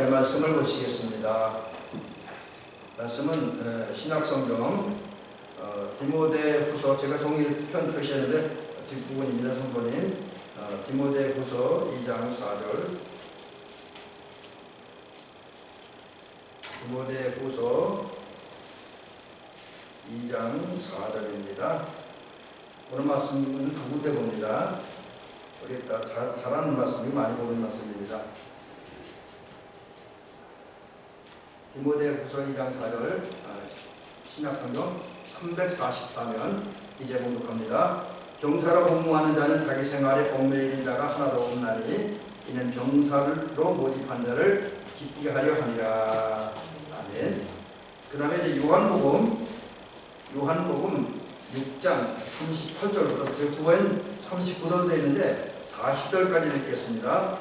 하나님의 말씀을 보시겠습니다. 말씀은 신약성경 디모데후서, 제가 종이편 표시했는데 뒷부분입니다. 성도님, 디모데후서 2장 4절, 디모데후서 2장 4절입니다. 오늘 말씀은 두 군데 봅니다. 우리 잘하는 말씀이 많이 보는 말씀입니다. 디모데후서 2장 4절, 신약성경 344면 이제 봉독합니다. 병사로 복무하는 자는 자기 생활에 얽매이는 자가 하나도 없나니 이는 병사로 모집한 자를 기쁘게 하려 함이라. 아멘. 그 다음에 이제 요한복음 6장 38절부터 제 구엔 39절로 되어 있는데 40절까지 읽겠습니다.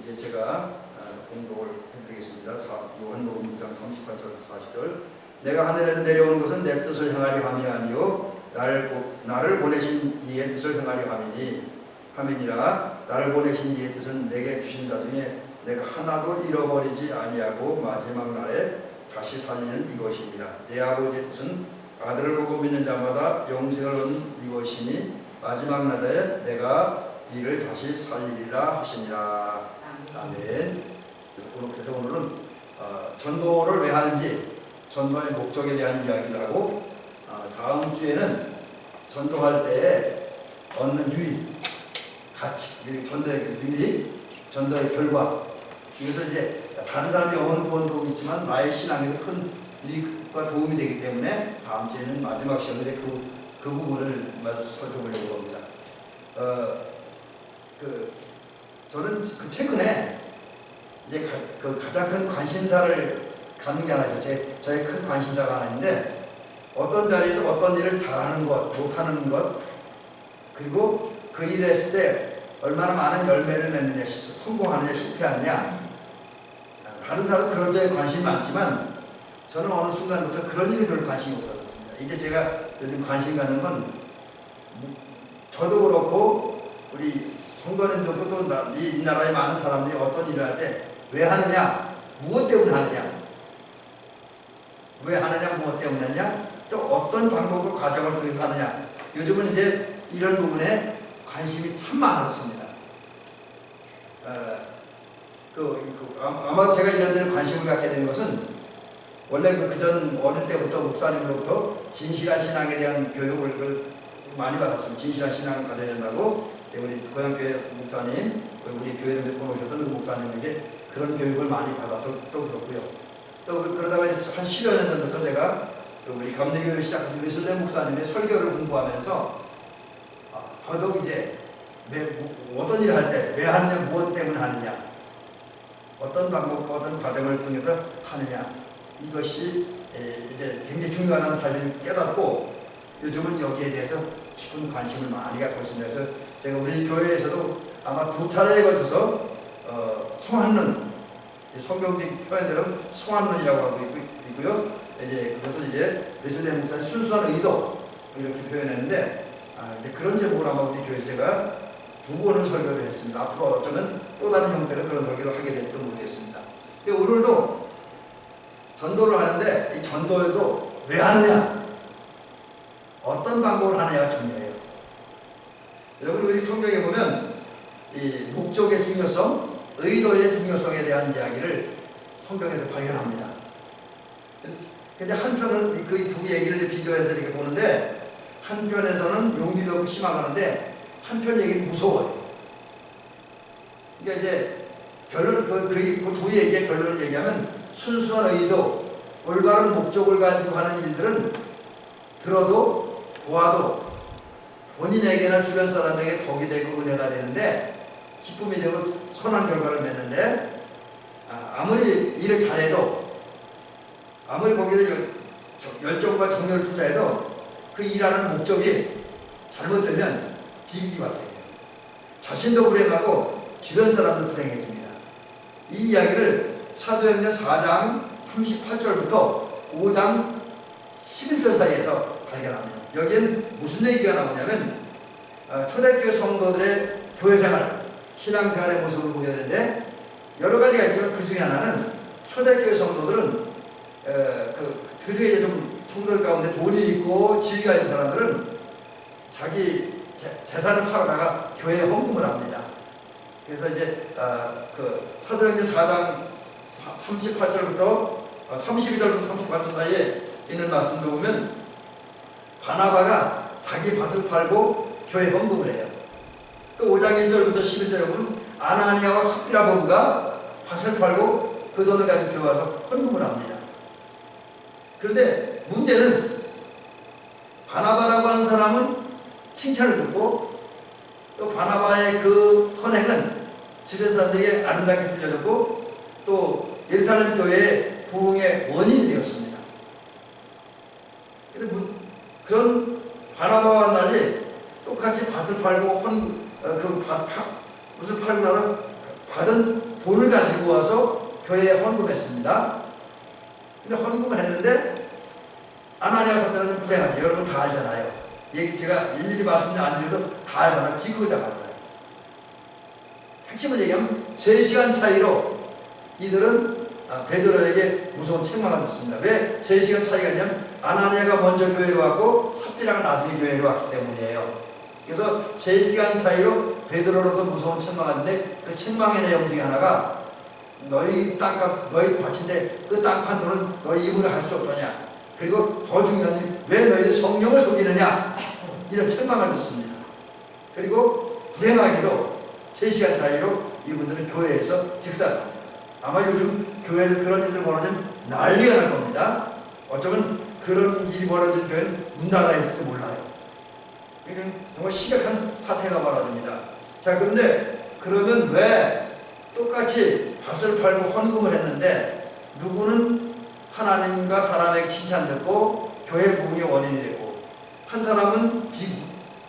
이제 제가 공독을 해드리겠습니다. 요한복음 6장 38절 40절. 내가 하늘에서 내려온 것은 내 뜻을 행하려 함이 아니요 나를 보내신 이의 뜻을 행하려 함이니라. 나를 보내신 이의 뜻은 내게 주신 자 중에 내가 하나도 잃어버리지 아니하고 마지막 날에 다시 살리는 이것이니라. 내 아버지의 뜻은 아들을 보고 믿는 자마다 영생을 얻는 이것이니 마지막 날에 내가 이를 다시 살리리라 하시니라. 아멘. 그래서 오늘은 전도를 왜 하는지, 전도의 목적에 대한 이야기를 하고, 다음 주에는 전도할 때 얻는 유익, 가치, 전도의 유익, 전도의 결과, 이것을 이제 다른 사람이 얻는 도움도 있지만 나의 신앙에도 큰 유익과 도움이 되기 때문에 다음 주에는 마지막 시간에 그 부분을 살펴보려고 합니다. 저는 최근에 이제 가장 큰 관심사를 갖는 게 하나 있어요. 저의 큰 관심사가 하나 있는데, 어떤 자리에서 어떤 일을 잘하는 것, 못하는 것, 그리고 그 일을 했을 때 얼마나 많은 열매를 맺느냐, 성공하느냐, 실패하느냐. 다른 사람도 그런 점에 관심이 많지만 저는 어느 순간부터 그런 일에 별로 관심이 없어졌습니다. 이제 제가 요즘 관심 갖는 건, 저도 그렇고 우리 성도님도 그렇고 또 이 나라의 많은 사람들이 어떤 일을 할 때 왜 하느냐, 무엇 때문에 하느냐, 왜 하느냐, 무엇 때문에 하느냐, 또 어떤 방법과 과정을 통해서 하느냐. 요즘은 이제 이런 부분에 관심이 참 많았습니다. 아마 제가 이런 데는 관심을 갖게 된 것은 원래 그전 어릴 때부터 목사님으로부터 진실한 신앙에 대한 교육을 많이 받았습니다. 진실한 신앙을 가져야 된다고 우리 고향교회 목사님, 우리 교회에 몇 번 오셨던 그 목사님에게 그런 교육을 많이 받아서 또 그렇고요. 또 그러다가 이제 한 10여 년 전부터 제가 우리 감리교회를 시작해서 웨슬레 목사님의 설교를 공부하면서 더더욱 이제 어떤 일을 할 때 왜 하느냐, 무엇 때문에 하느냐, 어떤 방법과 어떤 과정을 통해서 하느냐, 이것이 이제 굉장히 중요하다는 사실을 깨닫고 요즘은 여기에 대해서 깊은 관심을 많이 갖고 있습니다. 그래서 제가 우리 교회에서도 아마 2차례에 걸쳐서 성한론, 성경적 표현대로 성한론이라고 하고 있고요. 그것을 이제 웨슬레 목사님 순수한 의도 이렇게 표현했는데, 이제 그런 제목으로 아마 우리 교회에서 제가 2번을 설교를 했습니다. 앞으로 어쩌면 또 다른 형태로 그런 설교를 하게 될지도 모르겠습니다. 오늘도 전도를 하는데 이 전도에도 왜 하느냐, 어떤 방법을 하느냐가 중요해요. 여러분, 우리 성경에 보면 이 목적의 중요성, 의도의 중요성에 대한 이야기를 성경에서 발견합니다. 근데 한편은 그 두 얘기를 비교해서 이렇게 보는데, 한편에서는 용기도 없고 희망하는데 한편 얘기는 무서워요. 그러니까 이제 결론은 그 두 얘기의 결론을 얘기하면, 순수한 의도, 올바른 목적을 가지고 하는 일들은 들어도 보아도 본인에게나 주변 사람에게 덕이 되고 은혜가 되는데, 기쁨이 되고 선한 결과를 맺는데, 아무리 일을 잘해도, 아무리 거기에 열정과 정열을 투자해도 그 일하는 목적이 잘못되면 비극이 발생해요. 자신도 불행하고 주변 사람도 불행해집니다. 이 이야기를 사도행전 4장 38절부터 5장 11절 사이에서 발견합니다. 여기엔 무슨 얘기가 나오냐면, 초대교회 성도들의 교회생활, 신앙생활의 모습을 보게 되는데, 여러 가지가 있지만 그 중에 하나는 초대교회 성도들은 그 중에 이제 좀 성도들 가운데 돈이 있고 지위가 있는 사람들은 자기 재산을 팔아다가 교회에 헌금을 합니다. 그래서 이제 그 사도행전 4장 38절부터 32절부터 38절 사이에 있는 말씀도 보면 바나바가 자기 밭을 팔고 교회에 헌금을 해요. 또 5장 1절부터 11절에 보면 아나니아와 삽비라 부부가 밭을 팔고 그 돈을 가지고 교회 와서 헌금을 합니다. 그런데 문제는 바나바라고 하는 사람은 칭찬을 듣고 또 바나바의 그 선행은 주변 사람들에게 아름답게 들려졌고 또 예루살렘 교회의 부흥의 원인이 되었습니다. 그런 바나바와는 달리 똑같이 밭을 팔고 밭을 팔고 나서 받은 돈을 가지고 와서 교회에 헌금했습니다. 근데 헌금을 했는데 아나니아와 삽비라는 불행하지. 여러분 다 알잖아요. 얘기 제가 일일이 말씀을 안 드려도 다 알잖아요. 기극을 다 알잖아요. 핵심을 얘기하면 3시간 차이로 이들은 베드로에게 무서운 책망을 듣습니다. 왜 3시간 차이가 있냐면 아나니아가 먼저 교회로 왔고 삽비라가 나중에 교회로 왔기 때문이에요. 그래서 3시간 차이로 베드로로부터 무서운 책망을 하는데 그 책망의 내용 중에 하나가 너희 땅값, 너희 밭인데 그 땅 판 돈은 너희 입으로 할 수 없더냐. 그리고 더 중요한 일, 왜 너희들 성령을 속이느냐. 이런 책망을 듣습니다. 그리고 불행하게도 3시간 사이로 이분들은 교회에서 직사합니다. 아마 요즘 교회에서 그런 일들 벌어지면 난리가 날 겁니다. 어쩌면 그런 일이 벌어진 교회는 문 닫아있을지도 몰라요. 그러니까 정말 심각한 사태가 벌어집니다. 자, 그런데 그러면 왜 똑같이 밭을 팔고 헌금을 했는데 누구는 하나님과 사람에게 칭찬듣고 교회 부흥의 원인이 되고 한 사람은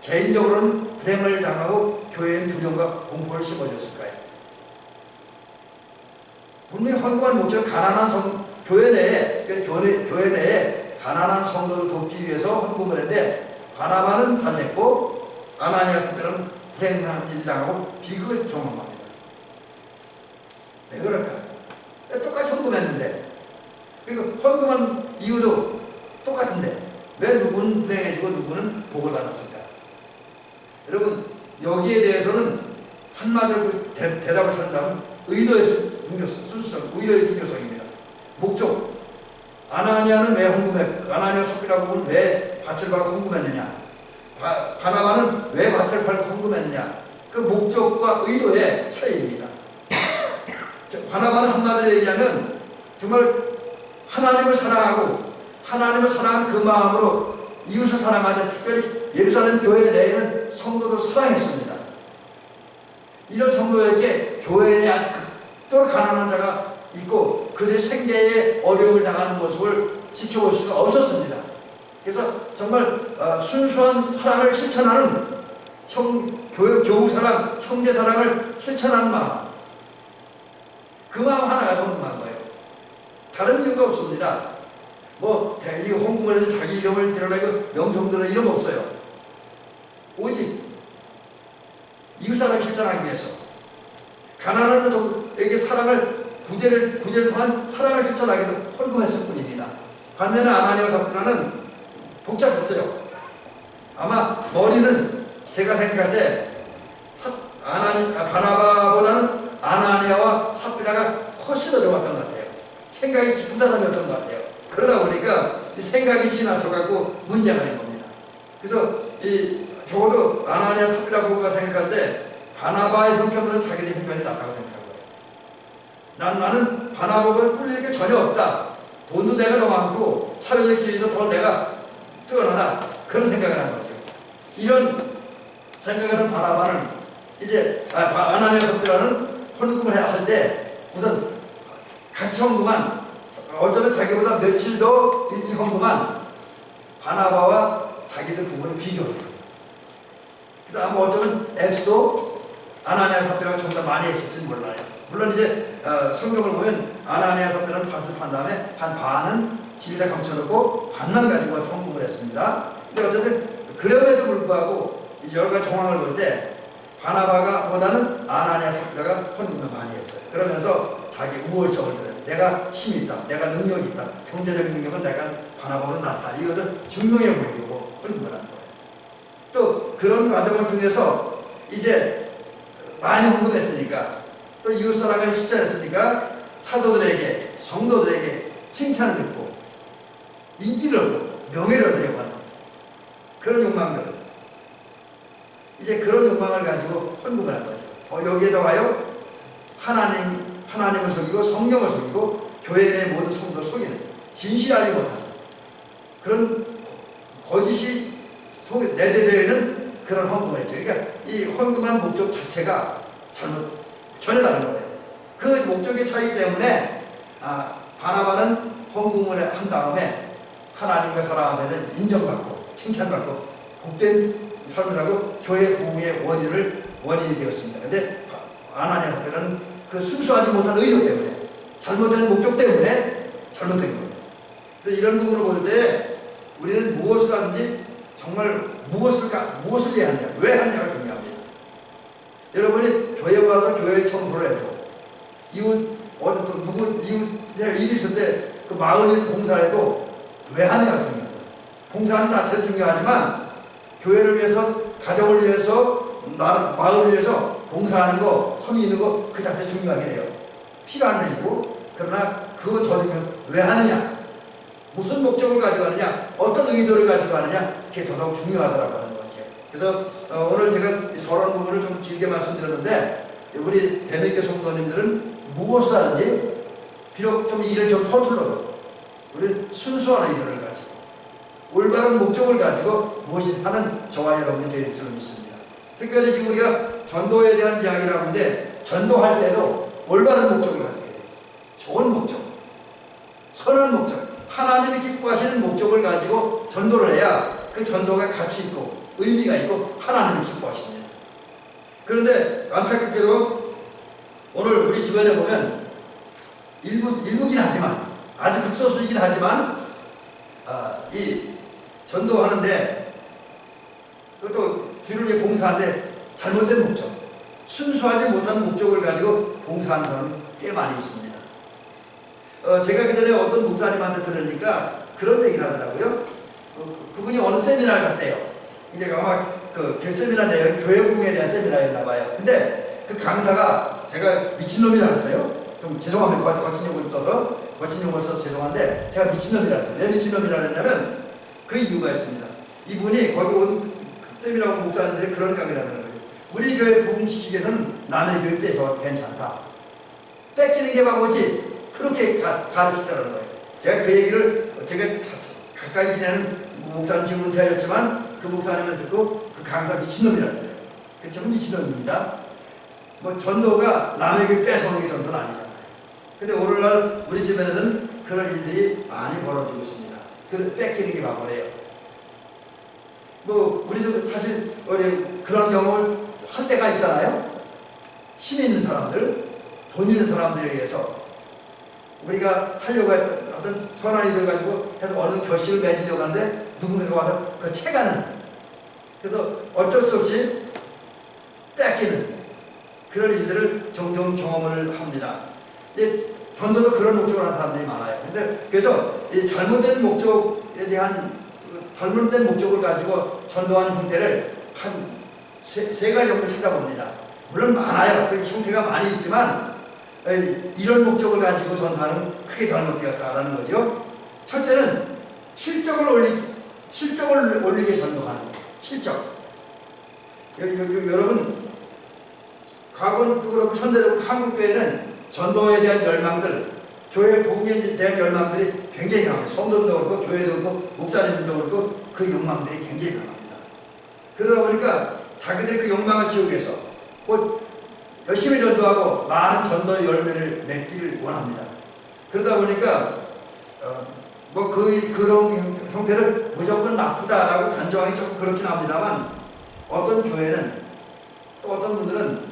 개인적으로는 불행을 당하고 교회엔 두려움과 공포를 심어줬을까요? 분명히 헌금한 목적은 가난한 교회 내에 가난한 성도를 돕기 위해서 헌금을 했는데 바나바는 달랬고 아나니아 삽비라는 불행한 일을 당하고 비극을 경험합니다. 왜 그럴까요? 똑같이 헌금했는데 그리고 헌금한 이유도 똑같은데 왜 누구는 불행해지고 누구는 복을 받았을까? 여러분 여기에 대해서는 한마디로 그 대답을 찾는다면 의도의 순수성, 의도의 중요성입니다. 목적. 아나니아는 왜 헌금했고 아나니아 삽비라 부부는 왜 밭을 팔고 헌금했느냐? 바나바는 왜 밭을 팔고 헌금했느냐? 그 목적과 의도의 차이입니다. 바나바는 한마디로 얘기하면 정말 하나님을 사랑하고 하나님을 사랑한 그 마음으로 이웃을 사랑하자 특별히 예루살렘 교회 내에는 성도들을 사랑했습니다. 이런 성도에게 교회에 아주 극도로 가난한 자가 있고 그들의 생계에 어려움을 당하는 모습을 지켜볼 수가 없었습니다. 그래서 정말 순수한 사랑을 실천하는 교우 사랑, 형제 사랑을 실천하는 마음, 그 마음 하나가 헌금한 거예요. 다른 이유가 없습니다. 뭐 이 헌금을 해서 자기 이름을 드러내고 명성들은 이름 없어요. 오직 이웃사랑을 실천하기 위해서 가난한 자에게 사랑을 구제를 통한 사랑을 실천하기 위해서 헌금했을 뿐입니다. 반면에 아나니아와 삽비라는 복잡했어요. 아마 머리는 제가 생각할 때 바나바보다는 아나니아와 삽비라가 훨씬 더 좋았던 것 같아요. 생각이 깊은 사람이었던 것 같아요. 그러다 보니까 이 생각이 지나쳐갖고 문제가 된 겁니다. 그래서 적어도 아나니아 삽비라 부부가 생각할 때 바나바의 형편보다 자기들 형편이 낫다고 생각한 거예요. 나는 바나바보다 꿀릴 게 전혀 없다. 돈도 내가 더 많고 사회적 지위도 더 내가 뛰어나다. 그런 생각을 한 거죠. 이런 생각을 한 바나바는 이제 아나니아 삽비라는 헌금을 할 때 우선 같이 헌금한 어쩌면 자기보다 며칠 더 일찍 헌금한 바나바와 자기들 부부를 비교합니다. 그래서 아마 어쩌면 액수도 아나니아 삽비라가 좀 더 많이 했을지는 몰라요. 물론 이제 성경을 보면 아나니아 삽비라는 밭을 판 다음에 한 반은 집에다 감춰놓고 반만 가지고 와서 헌금을 했습니다. 근데 어쨌든 그럼에도 불구하고 여러 가지 정황을 볼 때 바나바가 보다는 아나니아 삽비라가 헌금을 많이 했어요. 그러면서 자기 우월성을 드러요. 내가 힘이 있다, 내가 능력이 있다, 경제적인 능력은 내가 바나바보다 낫다, 이것을 증명해 보이려고 헌금을 한 거예요. 또 그런 과정을 통해서 이제 많이 헌금했으니까, 또 이웃 사랑을 실천했으니까 사도들에게, 성도들에게 칭찬을 듣고 인기를 얻고 명예를 얻으려고 하는 그런 욕망들, 이제 그런 욕망을 가지고 헌금을 한 거죠. 여기에다 와요, 하나님을 속이고 성령을 속이고 교회 내 모든 성도를 속이는, 진실하지 못하는 그런 거짓이 내재되어 있는 그런 헌금을 했죠. 그러니까 이 헌금한 목적 자체가 전혀 다른 거예요. 그 목적의 차이 때문에 바나바는 헌금을 한 다음에 하나님과 사람 앞에서 인정받고 칭찬받고 복된 삶을 하고 교회 부흥의 원인이 되었습니다. 근데 아나니아 삽비라는 그 순수하지 못한 의도 때문에, 잘못된 목적 때문에 잘못된 거예요. 그래서 이런 부분을 볼 때 우리는 무엇을 하든지 정말 무엇을 해야 하느냐, 왜 하느냐가 중요합니다. 여러분이 교회 와서 교회 청소를 해도 이웃 일이 있을 때 그 마을에서 봉사를 해도 왜 하느냐가 중요한 거예요. 봉사하는 자체도 중요하지만 교회를 위해서, 가정을 위해서, 마을을 위해서 봉사하는 거, 섬이 있는 거, 그 자체 중요하긴 해요. 필요한 일이고, 그러나 그거 더 중요한, 왜 하느냐, 무슨 목적을 가지고 하느냐, 어떤 의도를 가지고 하느냐, 그게 더더욱 중요하다고 하는 거죠. 그래서 오늘 제가 서론 부분을 좀 길게 말씀드렸는데, 우리 대매교 성도님들은 무엇을 하든지 비록 좀 일을 좀 서툴러도 우리 순수한 의도를 가지고 올바른 목적을 가지고 무엇이 하는 저와 여러분이 되릴 줄 믿습니다. 특별히 지금 우리가 전도에 대한 이야기를 하는데, 전도할 때도 올바른 목적을 가지게 돼요. 좋은 목적, 선한 목적, 하나님이 기뻐하시는 목적을 가지고 전도를 해야 그 전도가 가치 있고 의미가 있고 하나님이 기뻐하십니다. 그런데 안타깝게도 오늘 우리 주변에 보면 일부긴 하지만, 아주 극소수이긴 하지만 이 전도하는데, 또 주를 위해 봉사하는데 잘못된 목적, 순수하지 못한 목적을 가지고 봉사하는 사람이 꽤 많이 있습니다. 제가 그전에 어떤 목사님한테 들으니까 그런 얘기를 하더라고요. 그분이 어느 세미나를 갔대요. 근데 아마 그 세미나 내용, 교회 부흥에 대한 세미나였나 봐요. 근데 그 강사가, 제가 미친놈이라 했어요. 좀 죄송합니다. 거친 용어를 써서 죄송한데, 제가 미친놈이라 했어요. 왜 미친놈이라 했냐면 그 이유가 있습니다. 이분이 거기 온 세미나 온 목사님들이 그런 강의를 하는 거예요. 우리 교회 부흥시키기에는 남의 교회 빼서 괜찮다, 뺏기는 게 바보지, 그렇게 가르치더라는 거예요. 제가 그 얘기를, 제가 가까이 지내는 목사님, 지금 은퇴하였지만 그 목사님을 듣고 그 강사 미친놈이라 했어요. 그 참 미친놈입니다. 뭐 전도가 남의 교회 뺏어오는 게 전도는 아니잖아요. 근데 오늘날 우리 주변에는 그런 일들이 많이 벌어지고 있습니다. 뺏기는 게 바보래요. 뭐 우리도 사실 그런 경험을 할 때가 있잖아요. 힘 있는 사람들, 돈 있는 사람들에 의해서 우리가 하려고 했던 선한 이들 가지고 해서 어느 결실을 맺으려고 하는데 누군가가 와서 그걸 채가는, 그래서 어쩔 수 없이 뺏기는 그런 일들을 종종 경험을 합니다. 근데 전도도 그런 목적을 하는 사람들이 많아요. 그래서 이 잘못된 목적에 대한, 잘못된 목적을 가지고 전도하는 형태를 한 세 가지 정도 찾아봅니다. 물론 많아요. 그 형태가 많이 있지만 이런 목적을 가지고 전도하는 크게 잘못되었다라는 거죠. 첫째는 실적을 올리게 전도하는 거예요. 실적. 여러분, 과거도 그렇고 현대도 한국교회는 전도에 대한 열망들, 교회 부흥에 대한 열망들이 굉장히 강합니다. 성도들도 그렇고 교회도 그렇고 목사님들도 그렇고 그 욕망들이 굉장히 강합니다. 그러다 보니까 자기들이 그 욕망을 채우기 위해서 열심히 전도하고 많은 전도의 열매를 맺기를 원합니다. 그러다 보니까 그런 형태를 무조건 나쁘다라고 단정하기 조금 그렇긴 합니다만, 어떤 교회는, 또 어떤 분들은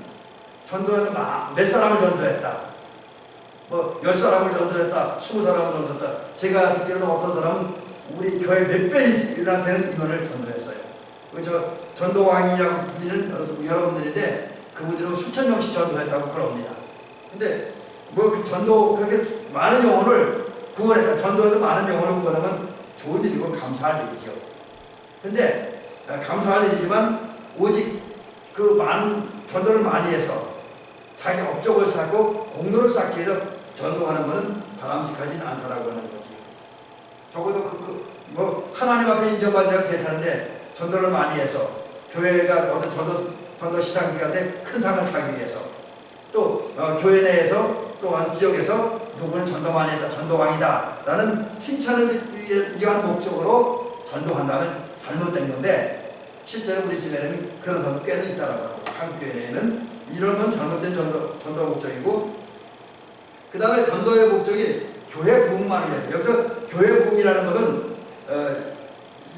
전도해서 몇 사람을 전도했다, 10사람을 전도했다, 20사람을 전도했다. 제가 듣기로는 어떤 사람은 우리 교회 몇 배나 되는 인원을 전도했어요. 저 전도왕이라고 불리는 여러분들인데 그분들은 수천 명씩 전도했다고 그럽니다. 근데 뭐 그 전도 그렇게 많은 영혼을 구원했다. 전도에서 많은 영혼을 구원하면 좋은 일이고 감사할 일이죠. 근데 감사할 일이지만 오직 그 많은 전도를 많이 해서 자기 업적을 쌓고 공로를 쌓기 위해서 전도하는 것은 바람직하지는 않다라고 하는 거지. 적어도 뭐 하나님 앞에 인정받으려면 괜찮은데 전도를 많이 해서 교회가 어떤 전도 시장 기간에 큰 상을 타기 위해서 또 교회 내에서 또한 지역에서 누구는 전도 많이 했다, 전도왕이다 라는 칭찬을 위한 목적으로 전도한다면 잘못된 건데 실제로 우리 집에는 그런 사람 꽤는 있다라고 하고 한국 교회에는 이런 건 잘못된 전도 목적이고 그 다음에 전도의 목적이 교회 부흥만을 위해 여기서 교회 부흥이라는 것은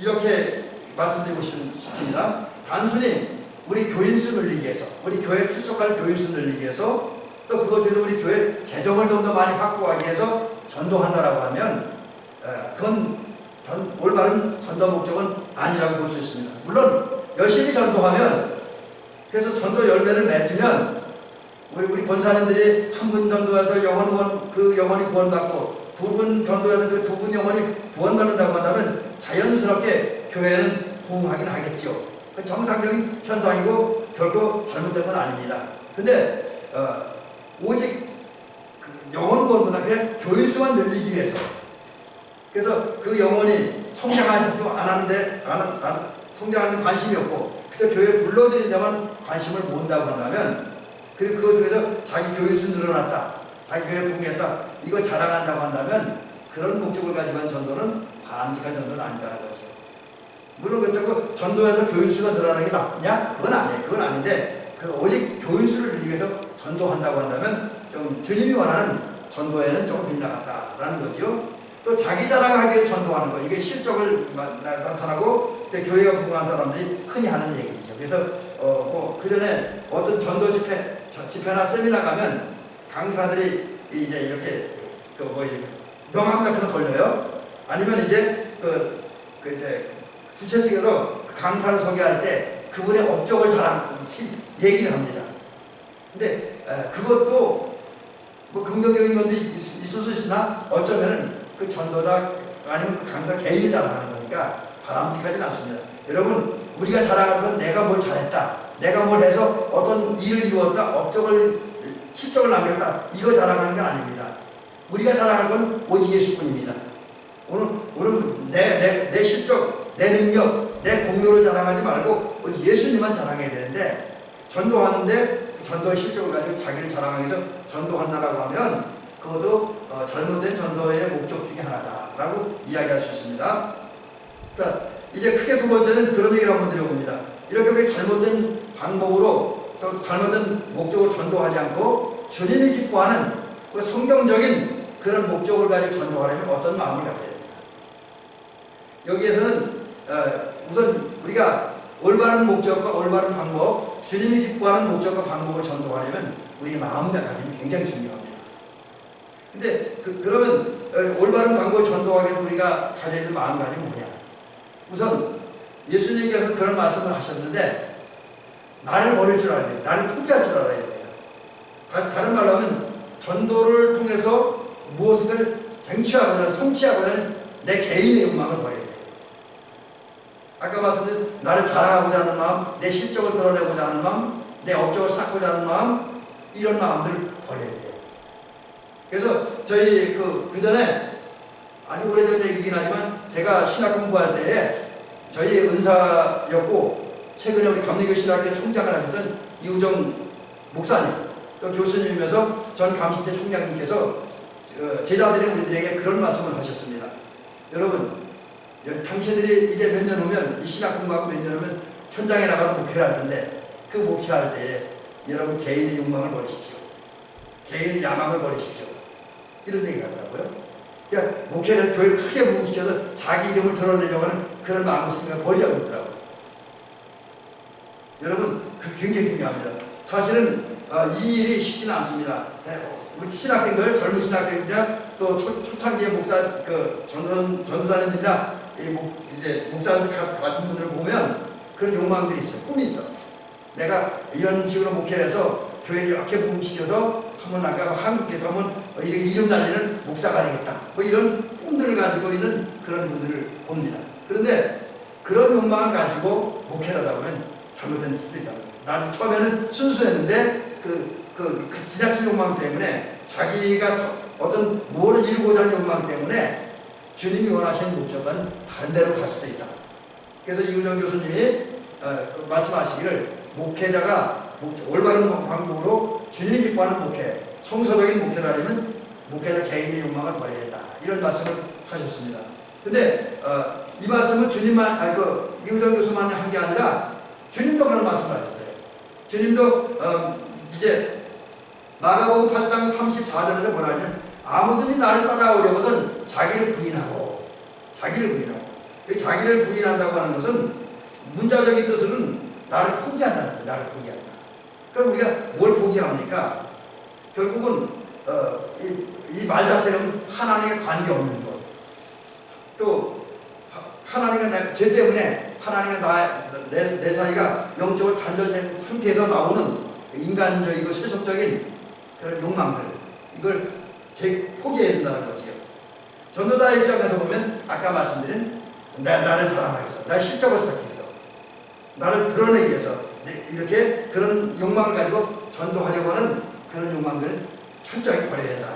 이렇게 말씀드리고 싶습니다. 단순히 우리 교인수 늘리기 위해서 우리 교회 출석할 교인수 늘리기 위해서 또 그것에서 우리 교회 재정을 좀 더 많이 확보하기 위해서 전도한다라고 하면 그건 올바른 전도 목적은 아니라고 볼 수 있습니다. 물론 열심히 전도하면 그래서 전도 열매를 맺으면 우리 권사님들이 한 분 전도해서 그 영혼이 구원받고 두 분 전도해서 그 두 분 영혼이 구원받는다고 한다면 자연스럽게 교회는 부흥하긴 하겠죠. 그 정상적인 현상이고 결코 잘못된 건 아닙니다. 근데 오직 그 영혼 구원보다 그냥 교인수만 늘리기 위해서 그래서 그 영혼이 성장하지도 않았는데 성장하는 데 관심이 없고 그때 교회에 불러들인 데만 관심을 모은다고 한다면 그리고 그것 중에서 자기 교인수 늘어났다, 자기 교회 부흥했다 이거 자랑한다고 한다면 그런 목적을 가지고 한 전도는 바람직한 전도는 아니다라는 거죠. 물론 그렇다고 전도해서 교인수가 늘어나는 게 나쁘냐? 그건 아니에요. 그건 아닌데 오직 교인수를 늘리기 위해서 전도한다고 한다면 좀 주님이 원하는 전도에는 조금 빗나갔다라는 거죠. 또 자기 자랑하기 위해 전도하는 거 이게 실적을 나타나고 교회가 부흥한 사람들이 흔히 하는 얘기죠. 그래서 뭐 그전에 어떤 전도 집회나 세미나 가면 강사들이 이제 이렇게 명함 같은 거 걸려요. 아니면 이제 이제 주최 측에서 강사를 소개할 때 그분의 업적을 얘기를 합니다. 근데 그것도 뭐 긍정적인 면도 있을 수 있으나 어쩌면은 그 전도자 아니면 그 강사 개인이 자랑하는 거니까 바람직하지는 않습니다. 여러분 우리가 자랑하는 건 내가 뭘 잘했다, 내가 뭘 해서 어떤 일을 이루었다, 실적을 남겼다 이거 자랑하는 건 아닙니다. 우리가 자랑하는 건 오직 예수뿐입니다. 오늘 내 실적, 내 능력, 내 공로를 자랑하지 말고 오직 예수님만 자랑해야 되는데 전도하는데 전도의 실적을 가지고 자기를 자랑하기 위해서 전도한다라고 하면 그것도 잘못된 전도의 목적 중에 하나다라고 이야기할 수 있습니다. 자, 이제 크게 두 번째는 그런 얘기를 한번 드려봅니다. 이렇게 잘못된 방법으로 잘못된 목적으로 전도하지 않고 주님이 기뻐하는 그 성경적인 그런 목적을 가지고 전도하려면 어떤 마음이 가져야 됩니다. 여기에서는 우선 우리가 올바른 목적과 올바른 방법, 주님이 기뻐하는 목적과 방법을 전도하려면 우리 마음가짐이 굉장히 중요합니다. 근데 그러면 올바른 방법을 전도하기 위해서 우리가 가져야 될 마음가짐이 뭐냐? 우선 예수님께서 그런 말씀을 하셨는데 나를 버릴 줄 알아야 돼요. 나를 포기할 줄 알아야 됩니다. 다른 말로 하면 전도를 통해서 무엇을 쟁취하고자 성취하고자 하는 내 개인의 욕망을 버려야 돼요. 아까 말씀드린 나를 자랑하고자 하는 마음, 내 실적을 드러내고자 하는 마음, 내 업적을 쌓고자 하는 마음, 이런 마음들을 버려야 돼요. 그래서 저희 그 전에 아주 오래전 얘기긴 하지만 제가 신학 공부할 때에 저희 은사였고 최근에 우리 감리교 신학교 총장을 하셨던 이우정 목사님 또 교수님이면서 전 감신대 총장님께서 제자들이 우리들에게 그런 말씀을 하셨습니다. 여러분 당신들이 이제 몇 년 후면 이 신학 공부하고 몇 년 후면 현장에 나가서 목회를 할 텐데 그 목회할 때 여러분 개인의 욕망을 버리십시오. 개인의 야망을 버리십시오. 이런 얘기가 하더라고요. 그러니까 목회를 교회 크게 부흥시켜서 자기 이름을 드러내려고 하는 그런 마음을 생각을 버리라고 그러더라고요. 여러분 그 굉장히 중요합니다. 사실은 이 일이 쉽지는 않습니다. 우리 신학생들, 젊은 신학생들이나 또 초창기의 전도사님들이나 이제 목사들 같은 분들을 보면 그런 욕망들이 있어. 꿈이 있어. 내가 이런 식으로 목회해서 교회를 이렇게 부흥시켜서 한번 나가 한국에서 한번 이렇게 이름 날리는 목사가 되겠다. 뭐 이런 꿈들을 가지고 있는 그런 분들을 봅니다. 그런데 그런 욕망을 가지고 목회를 하다 보면 잘못된 수도 있다. 나도 처음에는 순수했는데 그 지나친 욕망 때문에 자기가 어떤 무엇을 이루고자 하는 욕망 때문에 주님이 원하시는 목적은 다른 데로 갈 수도 있다. 그래서 이우정 교수님이 말씀하시기를 목회자가 올바른 방법으로 주님이 기뻐하는 목회, 성서적인 목회를 하려면 목회자 개인의 욕망을 버려야 된다. 이런 말씀을 하셨습니다. 근데 이 말씀은 주님만, 이우정 교수만 한 게 아니라 주님도 그런 말씀을 하셨어요. 주님도 이제 마가복음 8장 34절에서 뭐라 하냐면 아무든지 나를 따라오려거든 자기를 부인하고 자기를 부인한다고 하는 것은 문자적인 뜻으로는 나를 포기한다는 거예요. 나를 포기한다. 그럼 우리가 뭘 포기합니까? 결국은 이 말 자체는 하나님과 관계없는 것, 또 하나님과 죄 때문에 하나님과 내 사이가 영적으로 단절된 상태에서 나오는 인간적이고 세속적인 그런 욕망들, 이걸 포기해야 된다는 거지요. 전도자의 입장에서 보면 아까 말씀드린 나를 자랑하기 위해서, 나의 실적을 쌓기 위해서, 나를 드러내기 위해서 이렇게 그런 욕망을 가지고 전도하려고 하는 그런 욕망들은 철저히 버려야 된다.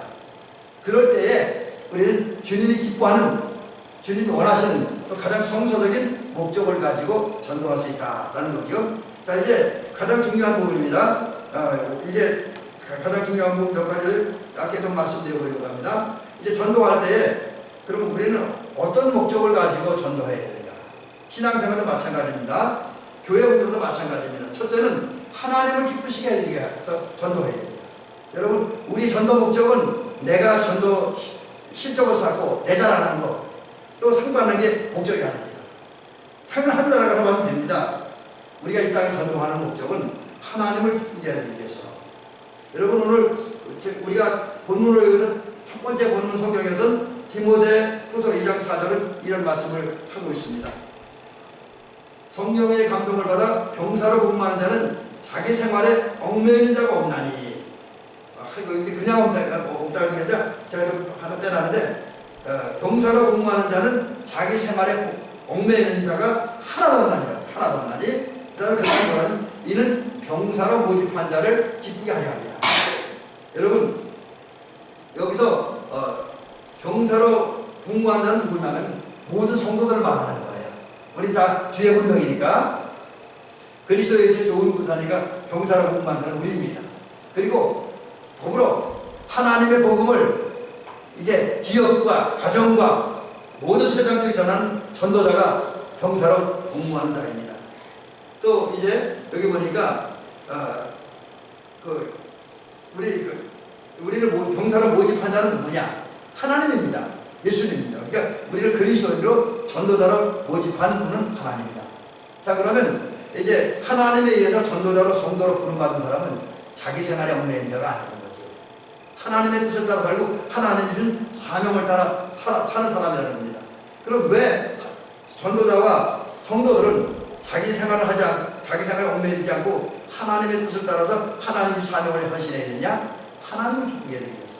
그럴 때에 우리는 주님이 기뻐하는, 주님이 원하시는 또 가장 성서적인 목적을 가지고 전도할 수 있다라는 거죠. 자, 이제 가장 중요한 부분입니다. 이제 가장 중요한 부분 몇 가지를 짧게 좀 말씀드려보려고 합니다. 이제 전도할 때에 그러면 우리는 어떤 목적을 가지고 전도해야 되는가? 신앙생활도 마찬가지입니다. 교회 운동도 마찬가지입니다. 첫째는 하나님을 기쁘시게 해드리기 위해서 전도해야 됩니다. 여러분, 우리 전도 목적은 내가 전도 실적을 쌓고 내 자랑하는 것, 또 상관하는 게 목적이 아닙니다. 상은 하늘나라 가서 하면 됩니다. 우리가 이 땅에 전도하는 목적은 하나님을 기쁘게 해드리기 위해서. 여러분, 오늘 우리가 본문으로 읽은 첫 번째 본문 성경에서는 디모데 후서 2장 4절은 이런 말씀을 하고 있습니다. 성령의 감동을 받아 병사로 복무하는 자는 자기 생활에 얽매이는 자가 없나니. 그냥 없다는 게 아니라 제가 좀 하나 빼놨는데, 병사로 복무하는 자는 자기 생활에 얽매이는 자가 하나도 없나니. 하나도 없나니. 그 다음에 그 다음에 뭐라니? 이는 병사로 모집한 자를 기쁘게 하려 합니다. 여러분, 여기서 병사로 복무하는 자는 누구냐면 모든 성도들을 말하는 거예요. 우리 다 주의 군동이니까, 그리스도에서의 좋은 군사니까 병사로 복무하는 자는 우리입니다. 그리고 더불어 하나님의 복음을 이제 지역과 가정과 모든 세상 속에 전하는 전도자가 병사로 복무하는 자입니다. 또 이제 여기 보니까 우리를 병사로 모집한 자는 누구냐? 하나님입니다. 예수님입니다. 그러니까 우리를 그리스도인으로 전도자로 모집하는 분은 하나님입니다. 자, 그러면 이제 하나님에 의해서 전도자로 성도로 부름받은 사람은 자기 생활에 얽매인 자가 아닌 거죠. 하나님의 뜻을 따라 살고 하나님이 준 사명을 따라 사는 사람이라는 겁니다. 그럼 왜 전도자와 성도들은 자기 생활에 얽매이지 않고 하나님의 뜻을 따라서 하나님의 사명을 헌신해야 되냐? 하나님을 기쁘게 해드리기 위해서.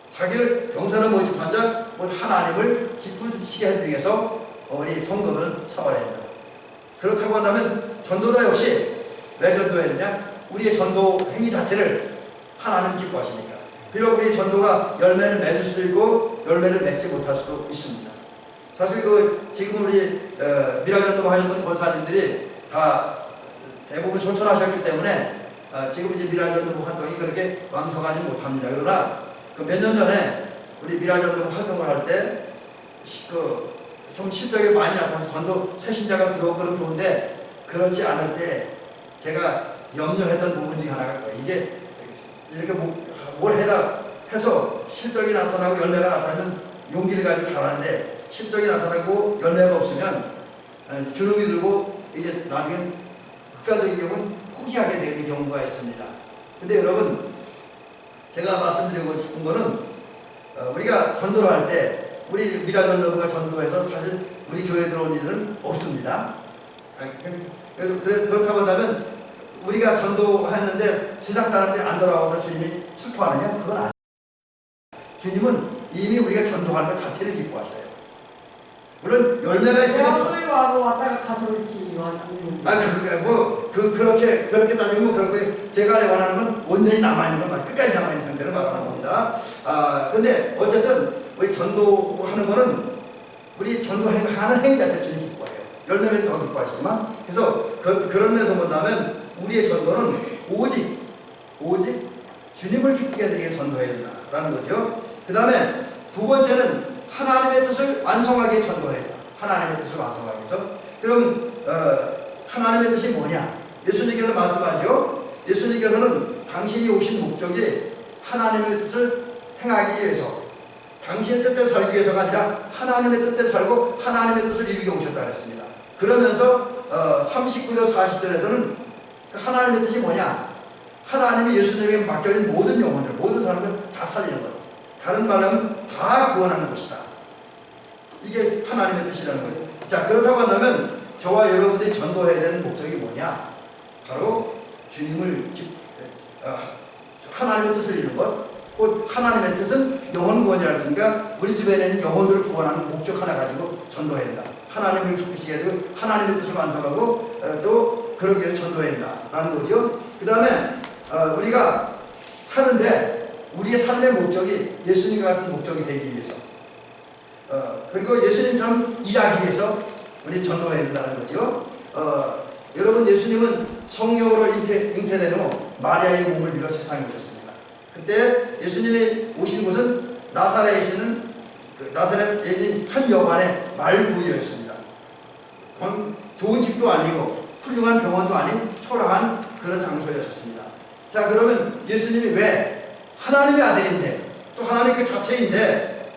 자기를 병사로 모집한 자, 하나님을 기쁘시게 해드리기 위해서 우리 성도들은 사활해야 된다. 그렇다고 한다면 전도자 역시 왜 전도해야 되냐? 우리의 전도 행위 자체를 하나님 기뻐하시니까. 비록 우리 전도가 열매를 맺을 수도 있고 열매를 맺지 못할 수도 있습니다. 사실 지금 우리 미라전도 하셨던 권사님들이 다 대부분 소천하셨기 때문에 지금 이제 미라전도 활동이 그렇게 왕성하지 못합니다. 그러나 몇 년 전에 우리 미라전도 활동을 할 때 좀 실적이 많이 나타나서 전도 새신자가 들어오고 그러면 좋은데, 그렇지 않을 때 제가 염려했던 부분 중에 하나가 이게 이렇게 뭘 해서 실적이 나타나고 열매가 나타나면 용기를 가지고 잘하는데, 실적이 나타나고 열매가 없으면 주눅이 들고 이제 나중에 극단적인 경우는 포기하게 되는 경우가 있습니다. 근데 여러분, 제가 말씀드리고 싶은 거는 우리가 전도를 할 때 우리 미라전도부가 전도해서 사실 우리 교회에 들어온 일은 없습니다. 그래서 그렇다고 한다면 우리가 전도했는데 세상 사람들이 안 돌아와서 주님이 슬퍼하느냐? 그건 아니에요. 주님은 이미 우리가 전도하는 것 자체를 기뻐하셔요. 물론 열매가 있으면 소유하고 왔다가 가져올지 그렇게 따지면 그렇고 제가 원하는 건 온전히 남아있는 건 끝까지 남아있는 상태를 말하는 겁니다. 근데 어쨌든 우리 전도하는 거는 우리 전도하는 행위 자체 주님 기뻐해요. 열매면 더 기뻐하시지만 그래서 그런 면에서 본다면 우리의 전도는 오직 주님을 기쁘게 하기 위해 전도해야 된다라는 거죠. 그 다음에 두 번째는 하나님의 뜻을 완성하게 전도해야 된다. 하나님의 뜻을 완성하기 위해서. 그럼 하나님의 뜻이 뭐냐? 예수님께서 말씀하죠. 예수님께서는 당신이 오신 목적이 하나님의 뜻을 행하기 위해서, 당신의 뜻대로 살기 위해서가 아니라 하나님의 뜻대로 살고 하나님의 뜻을 이루게 오셨다 그랬습니다. 그러면서 39절 40절에서는 하나님의 뜻이 뭐냐? 하나님이 예수님에게 맡겨진 모든 영혼들, 모든 사람을 다 살리는 것. 다른 말로 하면 다 구원하는 것이다. 이게 하나님의 뜻이라는 거예요. 자, 그렇다고 한다면 저와 여러분들이 전도해야 되는 목적이 뭐냐? 바로 주님을 하나님의 뜻을 이루는 것. 곧 하나님의 뜻은 영혼 구원이라 했으니까 우리 주변에 있는 영혼들을 구원하는 목적 하나 가지고 전도해야 된다. 하나님을 기쁘시게 해도 하나님의 뜻을 완성하고 또 그러기 위해서 전도해야 된다라는 거죠. 그 다음에 우리가 사는데 우리의 삶의 목적이 예수님 같은 목적이 되기 위해서 그리고 예수님처럼 일하기 위해서 우리 전도해야 된다는 거죠. 여러분 예수님은 성령으로 잉태된 후 마리아의 몸을 빌어 세상에 오셨습니다. 그때 예수님이 오신 곳은 나사렛에 있는 한 여관의 말구이였습니다. 좋은 집도 아니고 훌륭한 병원도 아닌 초라한 그런 장소였습니다. 자, 그러면 예수님이 왜 하나님의 아들인데 또 하나님 그 자체인데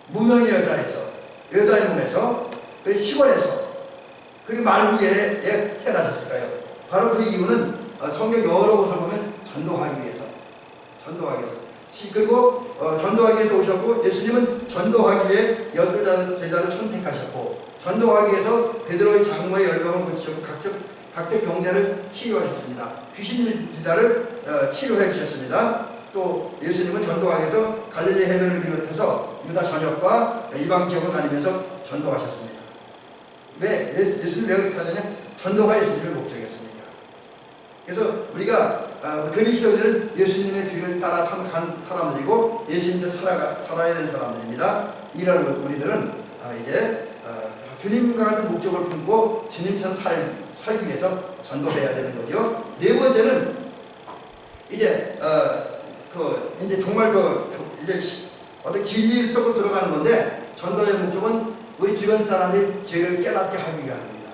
무명의 여자의 몸에서 시골에서 그리고 말구에 태어나셨을까요? 바로 그 이유는 성경 여러 곳을 보면 전도하기 위해서 그리고 전도하기 위해서 오셨고 예수님은 전도하기 위해 12제자를 선택하셨고 전도하기 위해서 베드로의 장모의 열병을 고치셨고 각색 병자를 치료하셨습니다. 귀신질자를 치료해 주셨습니다. 또 예수님은 전도하기 위해서 갈릴리 해변을 비롯해서 유다 전역과 이방 지역을 다니면서 전도하셨습니다. 왜? 예수님 왜 그렇게 하느냐? 전도가 예수님의 목적이었습니다. 그래서 우리가 그리스도인들은 예수님의 뒤를 따라 간 사람들이고 예수님을 살아야 되는 사람들입니다. 이런 우리들은 이제 주님과 같은 목적을 품고 주님처럼 살기 위해서 전도해야 되는 거죠. 네 번째는 이제 이제 정말 이제 어떤 진리 쪽으로 들어가는 건데 전도의 목적은 우리 주변 사람들이 죄를 깨닫게 하기 위함입니다.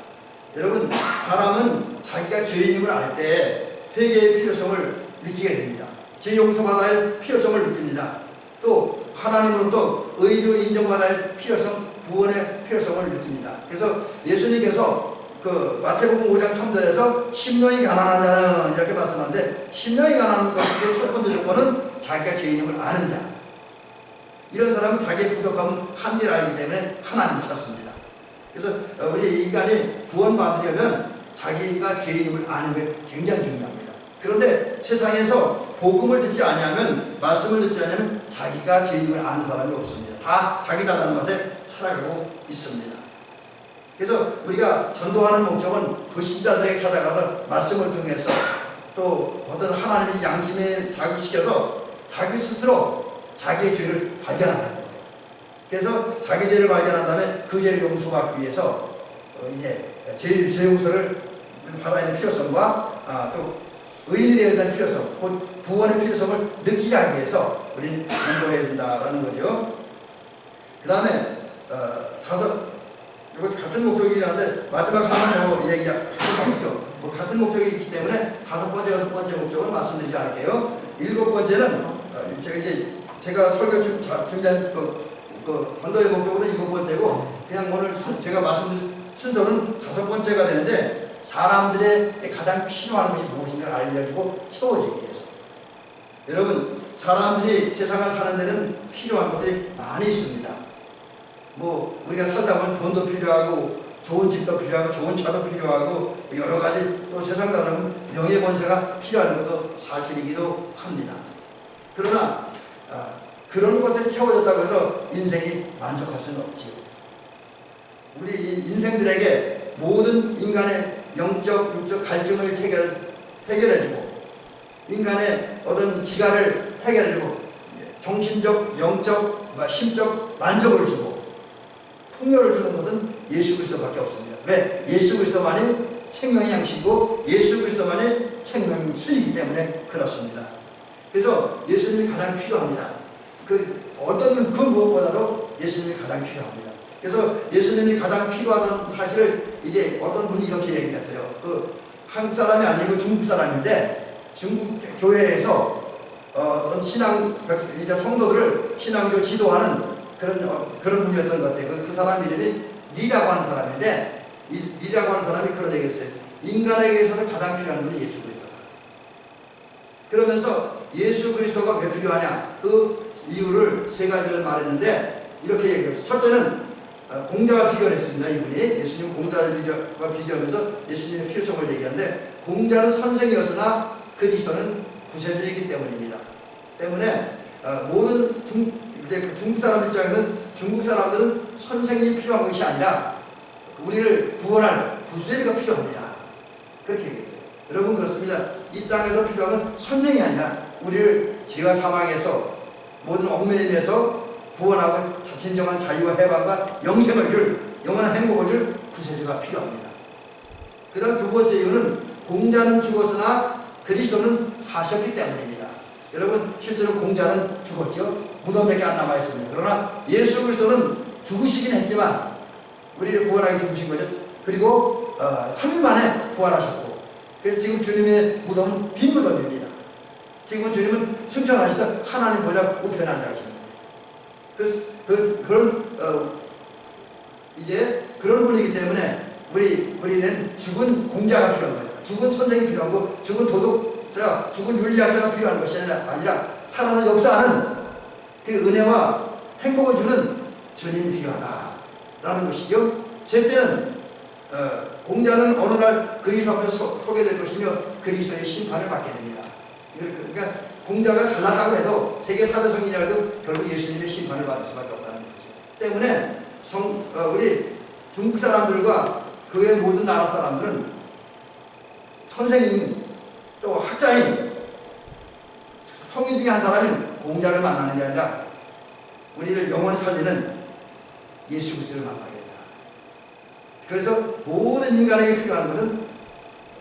여러분 사람은 자기가 죄인임을 알 때 회개의 필요성을 느끼게 됩니다. 죄 용서받아야 할 필요성을 느낍니다. 또 하나님으로부터 의로 인정받아야 할 필요성, 구원의 필요성을 느낍니다. 그래서 예수님께서 마태복음 5장 3절에서 심령이 가난한 자는 이렇게 말씀하는데 심령이 가난한 것의 첫 번째 조건은 자기가 죄인임을 아는 자. 이런 사람은 자기의 부족함은 한계를 알기 때문에 하나님을 찾습니다. 그래서 우리 인간이 구원받으려면 자기가 죄인임을 아는 게 굉장히 중요합니다. 그런데 세상에서 복음을 듣지 아니하면 말씀을 듣지 아니하면 자기가 죄인임을 아는 사람이 없습니다. 다 자기 잘나는 맛에 살아가고 있습니다. 그래서 우리가 전도하는 목적은 불신자들에게 찾아가서 말씀을 통해서 또 어떤 하나님의 양심에 자극시켜서 자기 스스로 자기의 죄를 발견하는 거예요. 그래서 자기 죄를 발견한 다음에 그 죄를 용서받기 위해서 이제 죄 용서를 받아야 하는 필요성과 또 의인이 되어야 되는 필요성, 곧 구원의 필요성을 느끼게 하기 위해서 우리는 전도해야 된다라는 거죠. 그 다음에 이거 같은 목적이긴 한데 마지막 하나 더 얘기하시죠. 같은 목적이 있기 때문에 5번째, 6번째 목적은 말씀드리지 않을게요. 7번째는 제가 설교 준비한 전도의 목적으로 7번째고 그냥 오늘 제가 말씀드린 순서는 5번째가 되는데 사람들의 가장 필요한 것이 무엇인가를 알려주고 채워주기 위해서. 여러분 사람들이 세상을 사는 데는 필요한 것들이 많이 있습니다. 우리가 살다 보면 돈도 필요하고 좋은 집도 필요하고 좋은 차도 필요하고 여러 가지 또 세상 사람은 명예권세가 필요한 것도 사실이기도 합니다. 그러나 그런 것들이 채워졌다고 해서 인생이 만족할 수는 없지요. 우리 인생들에게 모든 인간의 영적, 육적 갈증을 해결해주고 인간의 어떤 지가를 해결해주고 정신적, 영적, 심적 만족을 주고 풍요를 주는 것은 예수 그리스도밖에 없습니다. 왜? 예수 그리스도만이 생명의 양식이고 예수 그리스도만이 생명의 술이기 때문에 그렇습니다. 그래서 예수님이 가장 필요합니다. 어떤 그 무엇보다도 예수님이 가장 필요합니다. 그래서 예수님이 가장 필요하다는 사실을 이제 어떤 분이 이렇게 얘기했어요. 한국 사람이 아니고 중국 사람인데 중국 교회에서 어떤 이제 성도들을 신앙교 지도하는 그런 분이었던 것 같아요. 그 사람 이름이 리라고 하는 사람인데 리라고 하는 사람이 그런 얘기를 했어요. 인간에게 있어서 가장 필요한 분이 예수 그리스도다. 그러면서 예수 그리스도가 왜 필요하냐 그 이유를 세 가지를 말했는데 이렇게 얘기했어요. 첫째는 공자가 비교했습니다. 이분이 예수님 공자와 비교하면서 예수님의 필요성을 얘기하는데 공자는 선생이었으나 그리스도는 구세주이기 때문입니다. 때문에 모든 중국 사람 입장에서는 중국 사람들은 선생이 필요한 것이 아니라 우리를 구원할 구세주가 필요합니다. 그렇게 얘기했어요. 여러분 그렇습니다. 이 땅에서 필요한 건 선생이 아니라 우리를 죄와 사망에서 모든 얽매임에서 구원하고 진정한 자유와 해방과 영생을 줄 영원한 행복을 줄 구세주가 필요합니다. 그 다음 두 번째 이유는 공자는 죽었으나 그리스도는 사셨기 때문입니다. 여러분 실제로 공자는 죽었죠. 무덤밖에 안 남아있습니다. 그러나 예수 그리스도는 죽으시긴 했지만 우리를 구원하기 죽으신 거죠. 그리고 3일 만에 부활하셨고 그래서 지금 주님의 무덤은 빈 무덤입니다. 지금은 주님은 승천하시다 하나님 보좌 우편에 앉아 계십니다. 그래서 이제 그런 분이기 때문에 우리는 죽은 공자가 필요한 거예요. 죽은 선생이 필요하고 죽은 도덕자, 죽은 윤리학자가 필요한 것이 아니라 살아서 역사하는 그 은혜와 행복을 주는 주님이 필요하다라는 것이죠. 셋째는 공자는 어느 날 그리스도 앞에 서게 될 것이며 그리스도의 심판을 받게 됩니다. 그러니까 공자가 잘났다고 해도 세계 사대성이라고 해도 결국 예수님의 심판을 받을 수밖에 없다는 거죠. 때문에 우리 중국 사람들과 그 외 모든 나라 사람들은 선생님 또 학자인 성인 중에 한 사람인 공자를 만나는 게 아니라 우리를 영원히 살리는 예수 그리스도를 만나겠다. 그래서 모든 인간에게 필요한 것은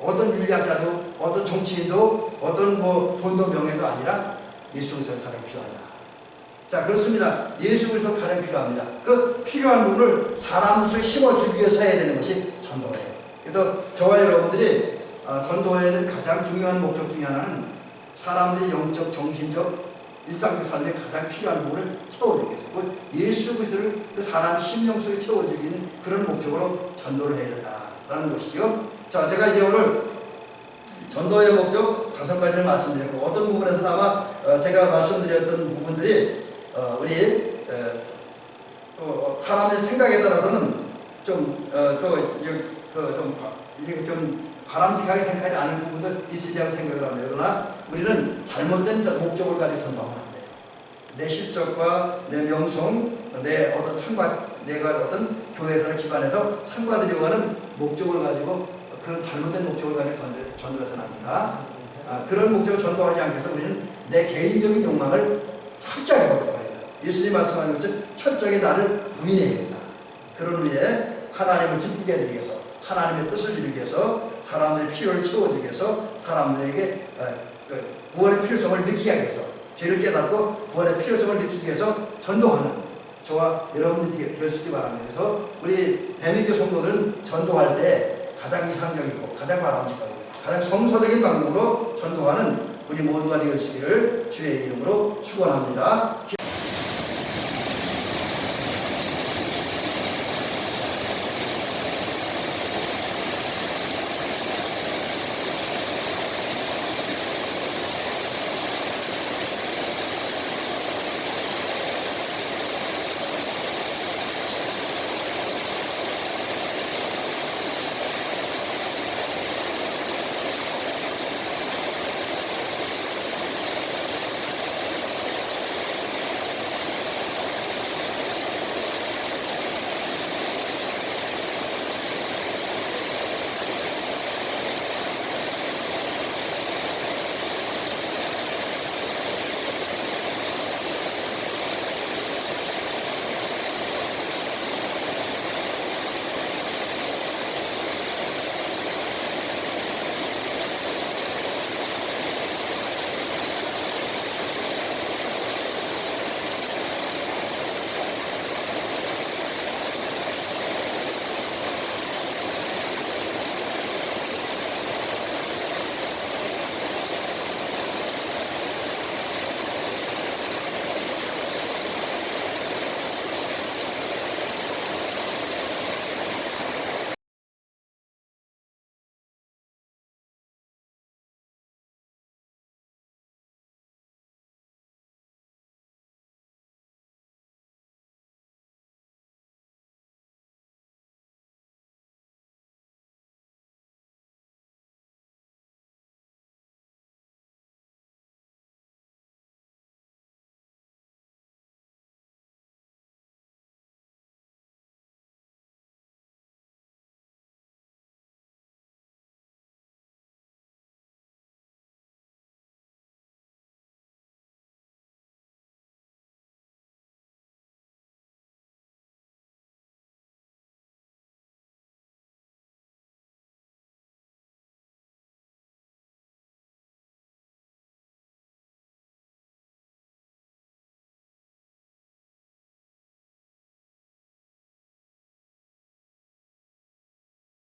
어떤 윤리학자도 어떤 정치인도 어떤 돈도 명예도 아니라 예수 그리스도가 가장 필요하다. 자 그렇습니다. 예수 그리스도가 가장 필요합니다. 그 필요한 분을 사람 속에 심어주기 위해서 해야 되는 것이 전도예요. 그래서 저와 여러분들이 전도회는 가장 중요한 목적 중에 하나는 사람들이 영적, 정신적, 일상적 삶에 가장 필요한 부분을 채워주기 위해서 예수 그리스도를 그 사람 심령 속에 채워주기는 그런 목적으로 전도를 해야 된다라는 것이죠. 자 제가 이제 오늘 전도의 목적 5가지를 말씀드렸고 어떤 부분에서는 아마 제가 말씀드렸던 부분들이 우리 또 사람의 생각에 따라서는 좀 바람직하게 생각하지 않을 부분도 있으리라고 생각을 합니다. 그러나 우리는 잘못된 목적을 가지고 전도하면 안 돼요. 내 실적과 내 명성, 내 어떤 내가 어떤 교회에서 기반해서 상받으려고 하는 목적을 가지고 그런 잘못된 목적을 가지고 전도해서는 안 된다. 그런 목적을 전도하지 않기 위해서 우리는 내 개인적인 욕망을 철저하게 버려야 된다. 예수님 말씀하는 것처럼 철저하게 나를 부인해야 된다. 그런 의미에 하나님을 기쁘게 해드리기 위해서 하나님의 뜻을 이루기 위해서 사람들의 필요를 채워주기 위해서 사람들에게 구원의 필요성을 느끼게 하기 위해서 죄를 깨닫고 구원의 필요성을 느끼기 위해서 전도하는 저와 여러분들이 될 수 있기 바랍니다. 그래서 우리 대민교 성도들은 전도할 때 가장 이상적이고 가장 바람직하고 가장 성서적인 방법으로 전도하는 우리 모두가 되시기를 주의 이름으로 축원합니다.